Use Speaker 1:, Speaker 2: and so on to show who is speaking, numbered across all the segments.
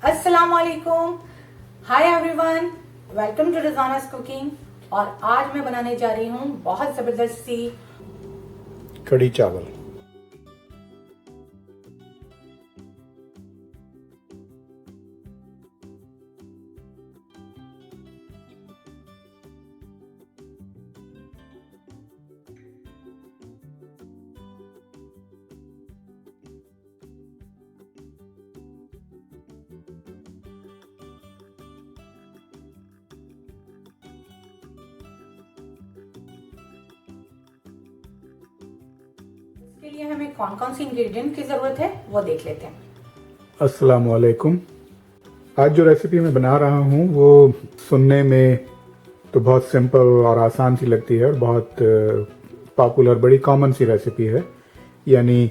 Speaker 1: अस्सलाम वालेकुम, hi everyone, welcome to Rizana's cooking. और आज मैं बनाने जा रही हूँ बहुत ज़बरदस्त सी
Speaker 2: कड़ी चावल।
Speaker 1: इसके लिए हमें कौन कौन सी इंग्रेडिएंट की ज़रूरत है वो देख लेते हैं।
Speaker 2: अस्सलाम वालेकुम। आज जो रेसिपी मैं बना रहा हूँ वो सुनने में तो बहुत सिंपल और आसान सी लगती है और बहुत पॉपुलर, बड़ी कॉमन सी रेसिपी है, यानी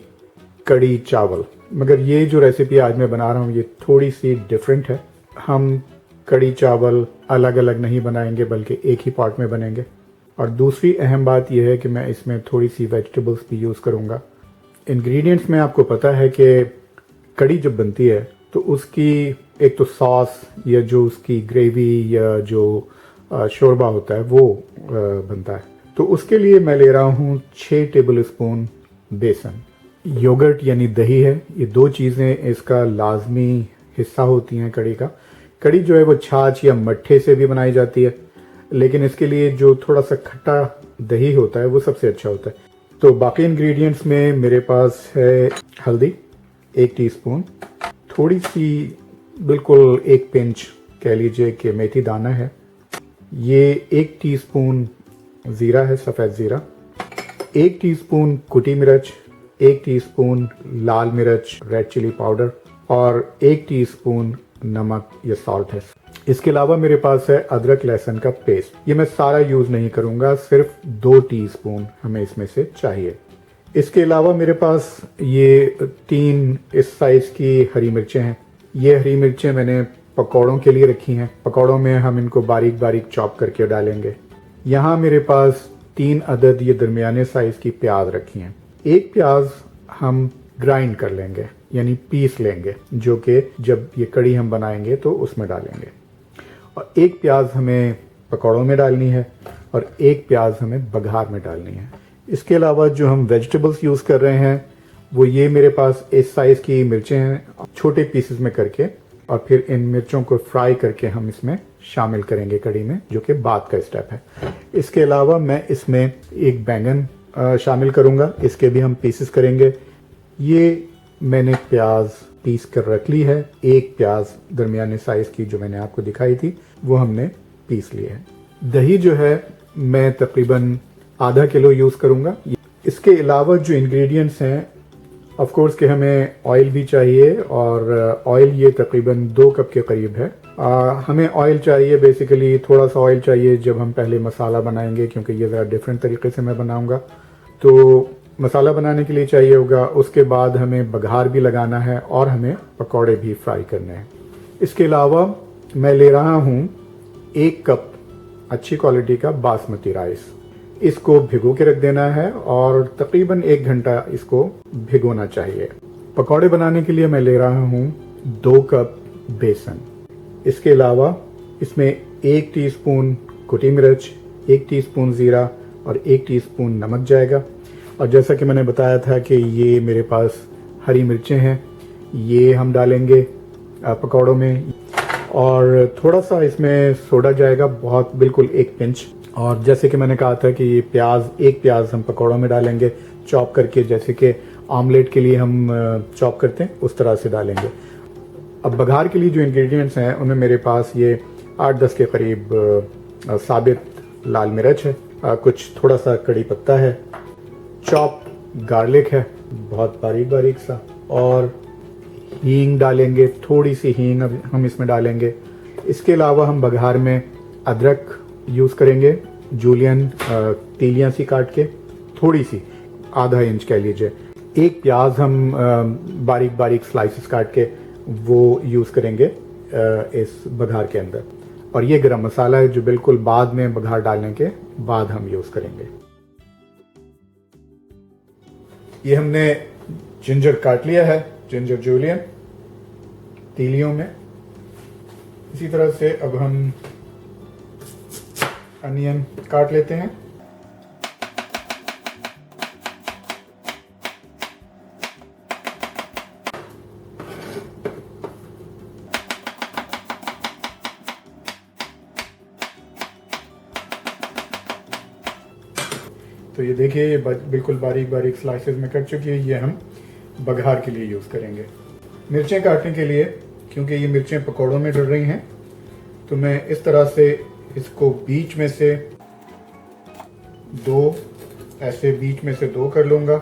Speaker 2: कड़ी चावल। मगर ये जो रेसिपी आज मैं बना रहा हूँ ये थोड़ी सी डिफरेंट है। हम कड़ी चावल अलग अलग नहीं बनाएंगे बल्कि एक ही पॉट में बनेंगे। और दूसरी अहम बात यह है कि मैं इसमें थोड़ी सी वेजिटेबल्स भी यूज़ करूँगा। इंग्रेडिएंट्स में आपको पता है कि कड़ी जब बनती है तो उसकी एक तो सॉस या जो उसकी ग्रेवी या जो शोरबा होता है वो बनता है। तो उसके लिए मैं ले रहा हूँ 6 टेबल स्पून बेसन। योगर्ट यानी दही है, ये दो चीज़ें इसका लाजमी हिस्सा होती हैं कड़ी का। कड़ी जो है वो छाछ या मट्ठे से भी बनाई जाती है, लेकिन इसके लिए जो थोड़ा सा खट्टा दही होता है वो सबसे अच्छा होता है। तो बाकी इंग्रेडिएंट्स में मेरे पास है हल्दी 1 टीस्पून, थोड़ी सी बिल्कुल 1 पिंच कह लीजिए कि मेथी दाना है, ये 1 टीस्पून ज़ीरा है, सफ़ेद ज़ीरा, 1 टीस्पून कुटी मिर्च, 1 टीस्पून लाल मिर्च रेड चिली पाउडर और 1 टीस्पून नमक या सॉल्ट है। इसके अलावा मेरे पास है अदरक लहसुन का पेस्ट। ये मैं सारा यूज़ नहीं करूँगा, सिर्फ 2 टीस्पून हमें इसमें से चाहिए। इसके अलावा मेरे पास ये 3 इस साइज़ की हरी मिर्चें हैं। ये हरी मिर्चें मैंने पकौड़ों के लिए रखी हैं। पकौड़ों में हम इनको बारीक बारीक चॉप करके डालेंगे। यहाँ मेरे पास 3 अदद ये दरमियाने साइज़ की प्याज रखी हैं। एक प्याज हम ग्राइंड कर लेंगे यानी पीस लेंगे, जो कि जब ये कड़ी हम बनाएंगे तो उसमें डालेंगे। और एक प्याज हमें पकौड़ों में डालनी है और एक प्याज हमें बघार में डालनी है। इसके अलावा जो हम वेजिटेबल्स यूज़ कर रहे हैं वो ये मेरे पास इस साइज़ की मिर्चें हैं, छोटे पीसेस में करके, और फिर इन मिर्चों को फ्राई करके हम इसमें शामिल करेंगे कड़ी में, जो कि बाद का स्टेप है। इसके अलावा मैं इसमें एक बैंगन शामिल करूँगा, इसके भी हम पीसेस करेंगे। ये मैंने प्याज पीस कर रख ली है। एक प्याज दरमियाने साइज़ की जो मैंने आपको दिखाई थी वो हमने पीस ली है। दही जो है मैं तकरीबन आधा किलो यूज़ करूँगा। इसके अलावा जो इंग्रेडिएंट्स हैं, ऑफ कोर्स कि हमें ऑयल भी चाहिए, और ऑयल ये तकरीबन 2 कप के करीब है। हमें ऑयल चाहिए, बेसिकली थोड़ा सा ऑयल चाहिए जब हम पहले मसाला बनाएंगे, क्योंकि ये ज़रा डिफरेंट तरीके से मैं बनाऊँगा। तो मसाला बनाने के लिए चाहिए होगा। उसके बाद हमें बघार भी लगाना है और हमें पकौड़े भी फ्राई करने हैं। इसके अलावा मैं ले रहा हूँ 1 कप अच्छी क्वालिटी का बासमती राइस। इसको भिगो के रख देना है और तकरीबन 1 घंटा इसको भिगोना चाहिए। पकौड़े बनाने के लिए मैं ले रहा हूँ 2 कप बेसन। इसके अलावा इसमें 1 टीस्पून कुटी मिर्च, 1 टीस्पून ज़ीरा और 1 टीस्पून नमक जाएगा। और जैसा कि मैंने बताया था कि ये मेरे पास हरी मिर्चें हैं, ये हम डालेंगे पकौड़ों में, और थोड़ा सा इसमें सोडा जाएगा, बहुत बिल्कुल 1 पिंच। और जैसे कि मैंने कहा था कि ये प्याज, एक प्याज हम पकौड़ों में डालेंगे चॉप करके, जैसे कि आमलेट के लिए हम चॉप करते हैं उस तरह से डालेंगे। अब बघार के लिए जो इंग्रेडिएंट्स हैं उनमें मेरे पास ये 8-10 के करीब साबित लाल मिर्च है, कुछ थोड़ा सा कड़ी पत्ता है, चॉप गार्लिक है बहुत बारीक बारीक सा, और हींग डालेंगे, थोड़ी सी हींग हम इसमें डालेंगे। इसके अलावा हम बघार में अदरक यूज़ करेंगे, जूलियन तीलियाँ सी काट के, थोड़ी सी आधा इंच कह लीजिए। एक प्याज हम बारीक बारीक स्लाइसेस काट के वो यूज़ करेंगे इस बघार के अंदर। और ये गरम मसाला है जो बिल्कुल बाद में बघार डालने के बाद हम यूज़ करेंगे। ये हमने जिंजर काट लिया है, जिंजर जूलियन तीलियों में, इसी तरह से अब हम अनियन काट लेते हैं। तो ये देखिए, ये बिल्कुल बारीक बारीक स्लाइसेस में कट चुकी है। ये हम बघार के लिए यूज़ करेंगे। मिर्चें काटने के लिए, क्योंकि ये मिर्चें पकौड़ों में डल रही हैं, तो मैं इस तरह से इसको बीच में से दो कर लूँगा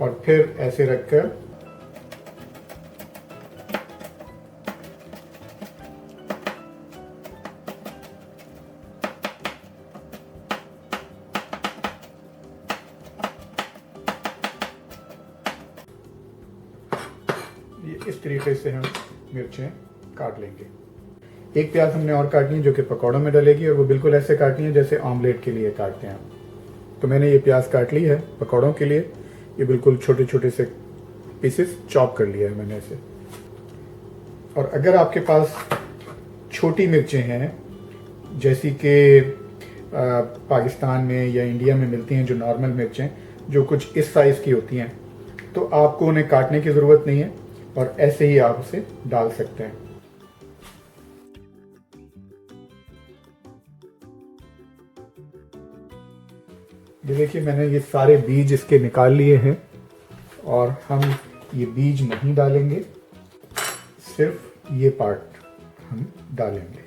Speaker 2: और फिर ऐसे रखकर इस तरीके से हम मिर्चें काट लेंगे। एक प्याज हमने और काटनी है जो कि पकौड़ों में डलेगी, और वो बिल्कुल ऐसे काटनी है जैसे ऑमलेट के लिए काटते हैं। तो मैंने ये प्याज काट ली है पकौड़ों के लिए। ये बिल्कुल छोटे छोटे से पीसेस चॉप कर लिया है मैंने इसे। और अगर आपके पास छोटी मिर्चें हैं, जैसी कि पाकिस्तान में या इंडिया में मिलती हैं जो नॉर्मल मिर्चें, जो कुछ इस साइज़ की होती हैं, तो आपको उन्हें काटने की ज़रूरत नहीं है और ऐसे ही आप उसे डाल सकते हैं। ये देखिए, मैंने ये सारे बीज इसके निकाल लिए हैं और हम ये बीज नहीं डालेंगे, सिर्फ ये पार्ट हम डालेंगे।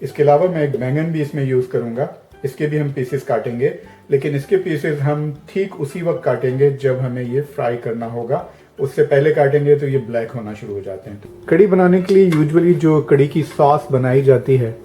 Speaker 2: इसके अलावा मैं एक बैंगन भी इसमें यूज़ करूँगा। इसके भी हम पीसेस काटेंगे, लेकिन इसके पीसेस हम ठीक उसी वक्त काटेंगे जब हमें ये फ्राई करना होगा। उससे पहले काटेंगे तो ये ब्लैक होना शुरू हो जाते हैं। कड़ी बनाने के लिए यूजुअली जो कड़ी की सॉस बनाई जाती है,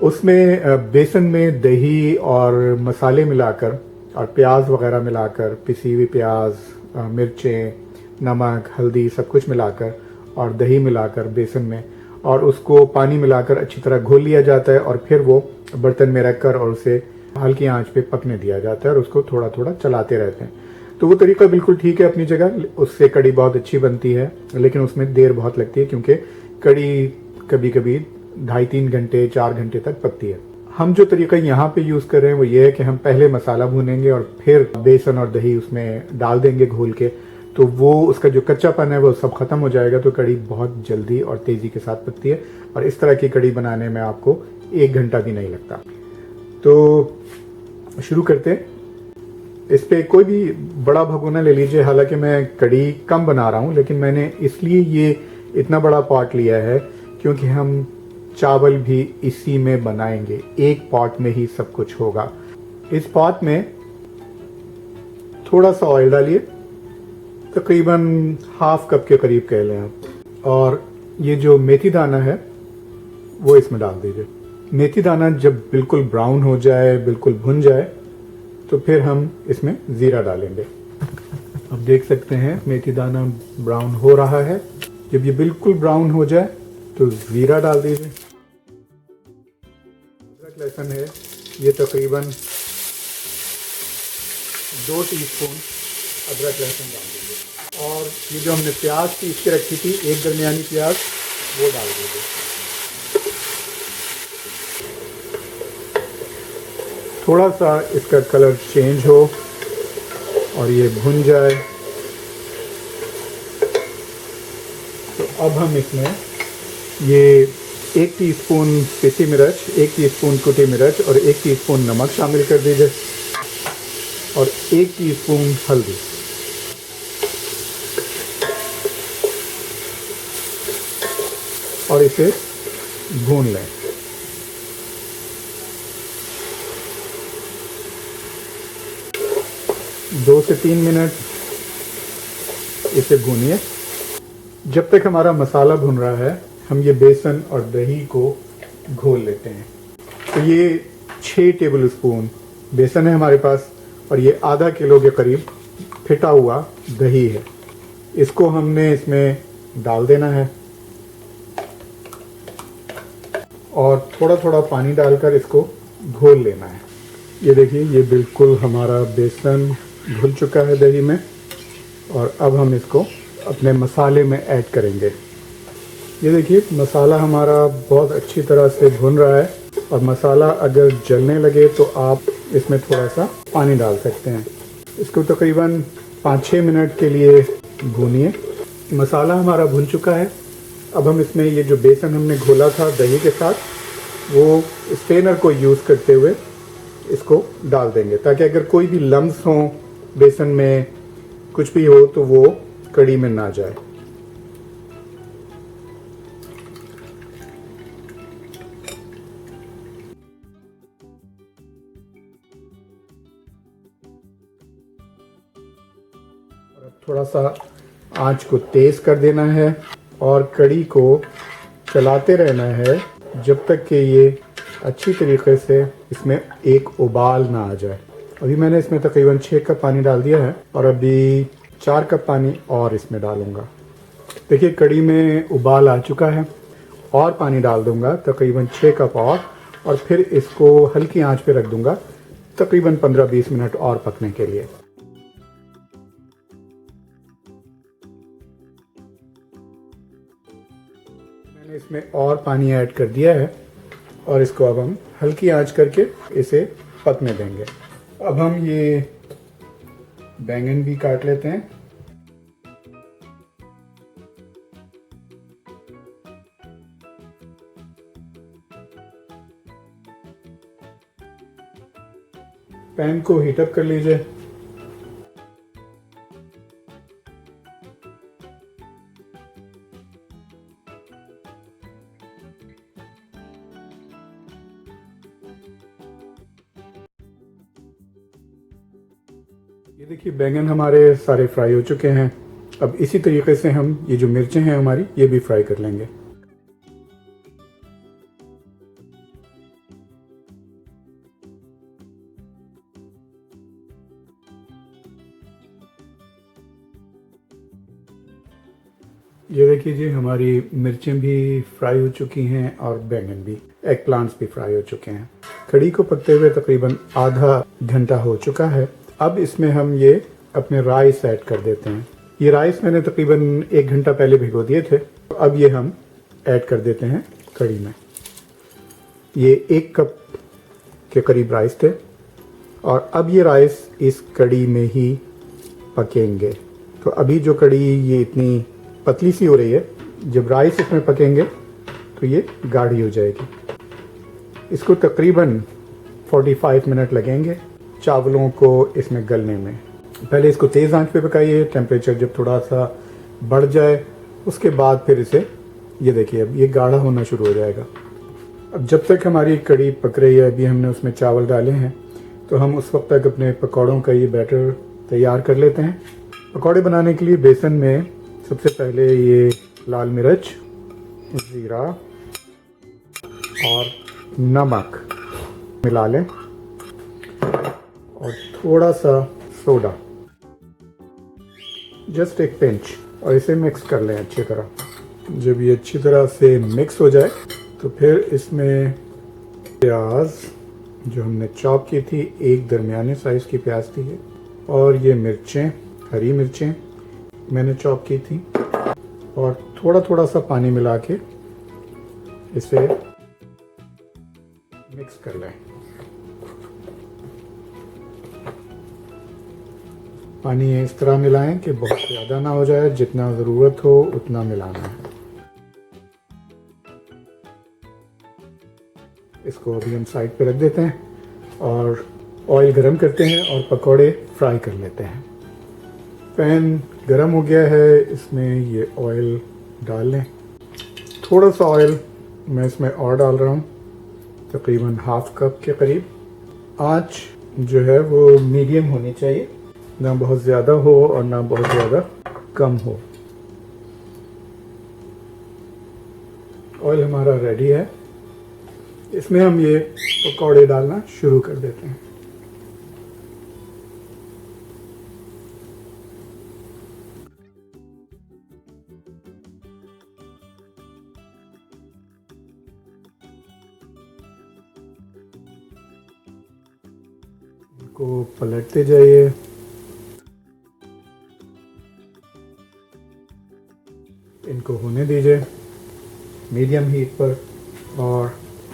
Speaker 2: उसमें बेसन में दही और मसाले मिलाकर और प्याज वगैरह मिलाकर, पिसी हुई प्याज, मिर्चें, नमक, हल्दी सब कुछ मिलाकर और दही मिलाकर बेसन में, और उसको पानी मिलाकर अच्छी तरह घोल लिया जाता है और फिर वो बर्तन में रखकर और उसे हल्की आंच पे पकने दिया जाता है और उसको थोड़ा थोड़ा चलाते रहते हैं। तो वो तरीका बिल्कुल ठीक है अपनी जगह, उससे कड़ी बहुत अच्छी बनती है, लेकिन उसमें देर बहुत लगती है क्योंकि कड़ी कभी कभी 2.5-3 घंटे 4 घंटे तक पकती है। हम जो तरीका यहाँ पे यूज़ कर रहे हैं वो ये है कि हम पहले मसाला भूनेंगे और फिर बेसन और दही उसमें डाल देंगे घोल के, तो वो उसका जो कच्चापन है वो सब खत्म हो जाएगा। तो कड़ी बहुत जल्दी और तेज़ी के साथ पकती है और इस तरह की कड़ी बनाने में आपको 1 घंटा भी नहीं लगता। तो शुरू करते हैं। इस पे कोई भी बड़ा भगोना ले लीजिए। हालांकि मैं कड़ी कम बना रहा हूँ, लेकिन मैंने इसलिए ये इतना बड़ा पॉट लिया है क्योंकि हम चावल भी इसी में बनाएंगे। एक पॉट में ही सब कुछ होगा। इस पॉट में थोड़ा सा ऑयल डालिए, तकरीबन 1/2 कप के करीब कह लें आप, और ये जो मेथी दाना है वो इसमें डाल दीजिए। मेथी दाना जब बिल्कुल ब्राउन हो जाए, बिल्कुल भुन जाए, तो फिर हम इसमें ज़ीरा डालेंगे। अब देख सकते हैं मेथी दाना ब्राउन हो रहा है। जब ये बिल्कुल ब्राउन हो जाए तो ज़ीरा डाल दीजिए। अदरक लहसुन है, ये तकरीबन 2 टीस्पून अदरक लहसुन डाल दीजिए। और ये जो हमने प्याज पीस के रखी थी, एक दरमियानी प्याज, वो डाल दीजिए। थोड़ा सा इसका कलर चेंज हो और ये भुन जाए, तो अब हम इसमें ये 1 टीस्पून पिसी मिर्च, 1 टीस्पून कुटी मिर्च और 1 टीस्पून नमक शामिल कर दीजिए और 1 टीस्पून हल्दी। और इसे भून लें। दो से 3 मिनट इसे भूनिए। जब तक हमारा मसाला भुन रहा है, हम ये बेसन और दही को घोल लेते हैं। तो ये 6 टेबल स्पून बेसन है हमारे पास और ये आधा किलो के करीब फिटा हुआ दही है। इसको हमने इसमें डाल देना है और थोड़ा थोड़ा पानी डालकर इसको घोल लेना है। ये देखिए, ये बिल्कुल हमारा बेसन घुल चुका है दही में और अब हम इसको अपने मसाले में ऐड करेंगे। ये देखिए मसाला हमारा बहुत अच्छी तरह से भुन रहा है, और मसाला अगर जलने लगे तो आप इसमें थोड़ा सा पानी डाल सकते हैं। इसको तकरीबन 5-6 मिनट के लिए भूनिए। मसाला हमारा भुन चुका है। अब हम इसमें ये जो बेसन हमने घोला था दही के साथ, वो स्ट्रेनर को यूज़ करते हुए इसको डाल देंगे, ताकि अगर कोई भी लम्स हो बेसन में, कुछ भी हो, तो वो कड़ी में ना जाए। थोड़ा सा आंच को तेज कर देना है और कड़ी को चलाते रहना है जब तक कि ये अच्छी तरीके से इसमें एक उबाल ना आ जाए। अभी मैंने इसमें तकरीबन 6 कप पानी डाल दिया है, और अभी 4 कप पानी और इसमें डालूंगा। देखिए कड़ी में उबाल आ चुका है, और पानी डाल दूंगा तकरीबन 6 कप और फिर इसको हल्की आंच पे रख दूंगा तकरीबन 15-20 मिनट और पकने के लिए। मैंने इसमें और पानी ऐड कर दिया है, और इसको अब हम हल्की आंच करके इसे पकने देंगे। अब हम ये बैंगन भी काट लेते हैं। पैन को हीट अप कर लीजिए। ये देखिए बैंगन हमारे सारे फ्राई हो चुके हैं। अब इसी तरीके से हम ये जो मिर्चें हैं हमारी, ये भी फ्राई कर लेंगे। ये देखिए जी हमारी मिर्चें भी फ्राई हो चुकी हैं, और बैंगन भी, एग प्लांट्स भी फ्राई हो चुके हैं। कड़ी को पकते हुए तकरीबन आधा घंटा हो चुका है। अब इसमें हम ये अपने राइस ऐड कर देते हैं। ये राइस मैंने तकरीबन 1 घंटा पहले भिगो दिए थे। अब ये हम ऐड कर देते हैं कड़ी में। ये 1 कप के करीब राइस थे, और अब ये राइस इस कड़ी में ही पकेंगे। तो अभी जो कड़ी ये इतनी पतली सी हो रही है, जब राइस इसमें पकेंगे तो ये गाढ़ी हो जाएगी। इसको तकरीबन 45 मिनट लगेंगे चावलों को इसमें गलने में। पहले इसको तेज़ आंच पे पकाइए। टेम्परेचर जब थोड़ा सा बढ़ जाए उसके बाद फिर इसे, ये देखिए अब ये गाढ़ा होना शुरू हो जाएगा। अब जब तक हमारी कड़ी पक रही है, अभी हमने उसमें चावल डाले हैं, तो हम उस वक्त तक अपने पकौड़ों का ये बैटर तैयार कर लेते हैं। पकौड़े बनाने के लिए बेसन में सबसे पहले ये लाल मिर्च, ज़ीरा और नमक मिला लें, और थोड़ा सा सोडा, जस्ट एक पिंच, और इसे मिक्स कर लें अच्छी तरह। जब ये अच्छी तरह से मिक्स हो जाए तो फिर इसमें प्याज जो हमने चॉप की थी, एक दरमियाने साइज़ की प्याज थी ये, और ये मिर्चें, हरी मिर्चें मैंने चॉप की थी, और थोड़ा थोड़ा सा पानी मिला के इसे मिक्स कर लें। पानी इस तरह मिलाएं कि बहुत ज़्यादा ना हो जाए, जितना ज़रूरत हो उतना मिलाना है। इसको अभी हम साइड पे रख देते हैं, और ऑयल गरम करते हैं और पकोड़े फ्राई कर लेते हैं। पैन गरम हो गया है, इसमें ये ऑयल डाल लें। थोड़ा सा ऑयल मैं इसमें और डाल रहा हूँ, तकरीबन ½ कप के करीब। आँच जो है वो मीडियम होनी चाहिए, ना बहुत ज़्यादा हो और ना बहुत ज़्यादा कम हो। ऑयल हमारा रेडी है। इसमें हम ये पकौड़े डालना शुरू कर देते हैं। इनको पलटते जाइए। इनको होने दीजिए। मीडियम हीट पर। और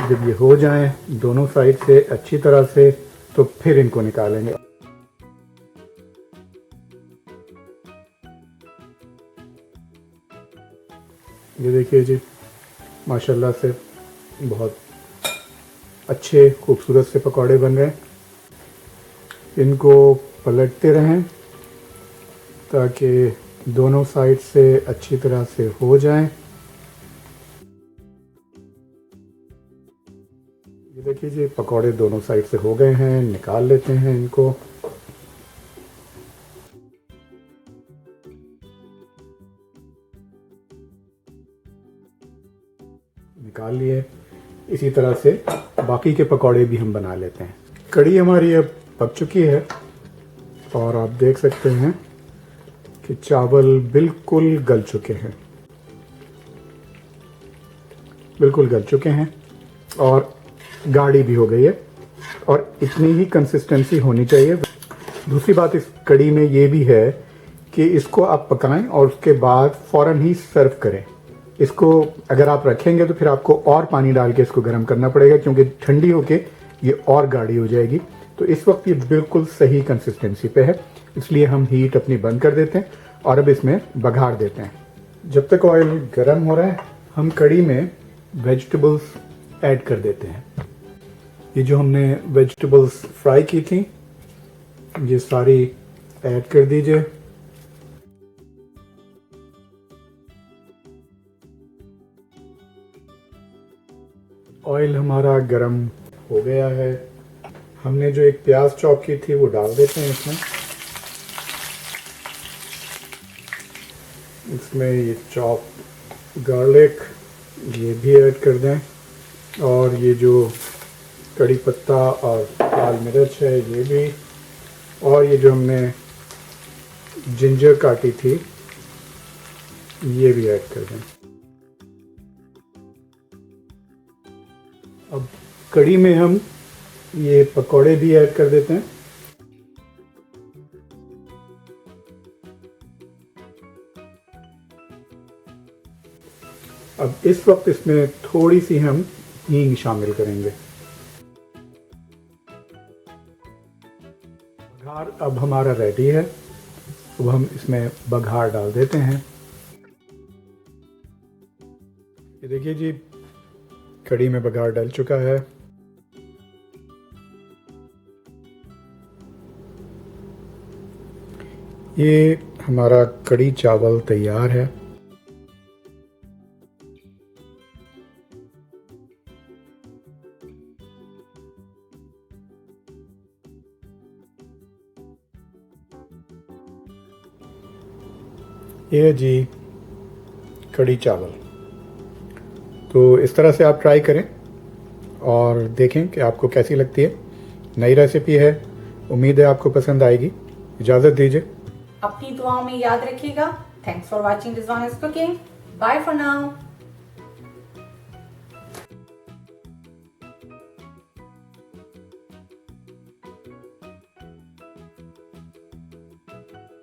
Speaker 2: जब ये हो जाएं दोनों साइड से अच्छी तरह से, तो फिर इनको निकालेंगे। ये देखिए जी, माशाल्लाह से बहुत अच्छे खूबसूरत से पकौड़े बन रहे हैं। इनको पलटते रहें ताकि दोनों साइड से अच्छी तरह से हो जाएं। ये देखिए जी, पकौड़े दोनों साइड से हो गए हैं। निकाल लेते हैं इनको। निकाल लिए। इसी तरह से बाकी के पकौड़े भी हम बना लेते हैं। कढ़ी हमारी अब पक चुकी है और आप देख सकते हैं कि चावल बिल्कुल गल चुके हैं, बिल्कुल गल चुके हैं और गाढ़ी भी हो गई है और इतनी ही कंसिस्टेंसी होनी चाहिए। दूसरी बात इस कढ़ी में ये भी है कि इसको आप पकाएं और उसके बाद फ़ौरन ही सर्व करें। इसको अगर आप रखेंगे तो फिर आपको और पानी डाल के इसको गर्म करना पड़ेगा, क्योंकि ठंडी होके ये और गाढ़ी हो जाएगी। तो इस वक्त ये बिल्कुल सही कंसिस्टेंसी पे है, इसलिए हम हीट अपनी बंद कर देते हैं और अब इसमें बघार देते हैं। जब तक ऑयल गर्म हो रहा है, हम कढ़ी में वेजिटेबल्स ऐड कर देते हैं। ये जो हमने वेजिटेबल्स फ्राई की थी, ये सारी ऐड कर दीजिए। ऑयल हमारा गरम हो गया है। हमने जो एक प्याज चॉप की थी वो डाल देते हैं इसमें। इसमें ये चॉप गार्लिक ये भी ऐड कर दें, और ये जो कड़ी पत्ता और लाल मिर्च है ये भी, और ये जो हमने जिंजर काटी थी ये भी ऐड कर दें। अब कड़ी में हम ये पकौड़े भी ऐड कर देते हैं। अब इस वक्त इसमें थोड़ी सी हम हींग शामिल करेंगे। बघार अब हमारा रेडी है। अब हम इसमें बघार डाल देते हैं। ये देखिए जी, कड़ी में बघार डल चुका है। ये हमारा कड़ी चावल तैयार है। ये जी कड़ी चावल। तो इस तरह से आप ट्राई करें और देखें कि आपको कैसी लगती है। नई रेसिपी है, उम्मीद है आपको पसंद आएगी। इजाज़त दीजिए।
Speaker 1: अपनी दुआओं में याद रखिएगा। Thanks for watching Rizwana's cooking. Bye for now.